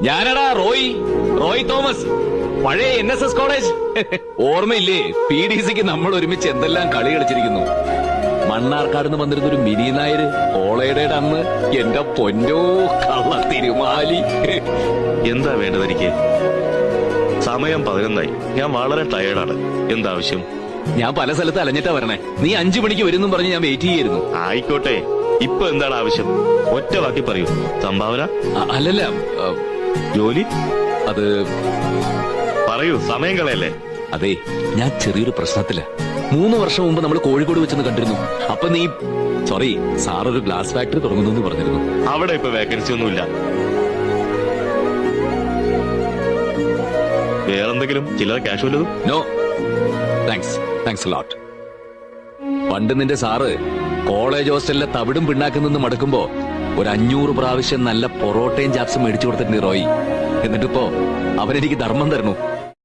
ഞാനടാ റോയ് തോമസ്, പഴയ NSS college. ഓർമ്മയില്ലേ? PDCക്ക് നമ്മൾ ഒരുമിച്ച് എന്തെല്ലാം കളി കളിച്ചിരിക്കുന്നു. മണ്ണാർക്കാട് വന്നിരുന്ന ഒരു മിനി നായര് ഓളയുടെ അന്ന് എന്റെ പൊന്നോ കള്ള തിരുമാലി. എന്താ വേണ്ടത് എനിക്ക്? സമയം 11 ഞാൻ വളരെ ടയേർഡാണ്. എന്താവശ്യം? ഞാൻ പല സ്ഥലത്ത് അലഞ്ഞിട്ടാ വരണേ. നീ 5 മണിക്ക് വരുന്നും പറഞ്ഞ് ഞാൻ വെയിറ്റ് ചെയ്യായിരുന്നു. ആയിക്കോട്ടെ, ഇപ്പൊ എന്താണ് ആവശ്യം? ഒറ്റ വാക്കി പറയൂ. സംഭാവന? അല്ലല്ല, ജോലി? അത് പറയൂ, സമയം കളയല്ലേ. അതെ, ഞാൻ ചെറിയൊരു പ്രശ്നത്തില്ല. 3 വർഷം മുമ്പ് നമ്മൾ കോഴിക്കോട് വെച്ചെന്ന് കണ്ടിരുന്നു. അപ്പൊ നീ സാറൊരു ഗ്ലാസ് ഫാക്ടറി തുടങ്ങുന്നു പറഞ്ഞിരുന്നു. അവിടെ ഇപ്പൊ വേക്കൻസി ഒന്നുമില്ല. വേറെന്തെങ്കിലും ചില്ലറ ക്യാഷ് വല്ലതും? No thanks lot. പണ്ട് നിന്റെ സാറ് കോളേജ് ഹോസ്റ്റലിലെ തവിടും പിണ്ണാക്കിൽ നിന്ന് മടക്കുമ്പോ ഒരു 500 പ്രാവശ്യം നല്ല പൊറോട്ടയും ചാപ്സും മേടിച്ചു കൊടുത്തിട്ടുണ്ട് റോയി. എന്നിട്ടിപ്പോ അവനെനിക്ക് ധർമ്മം തരണു.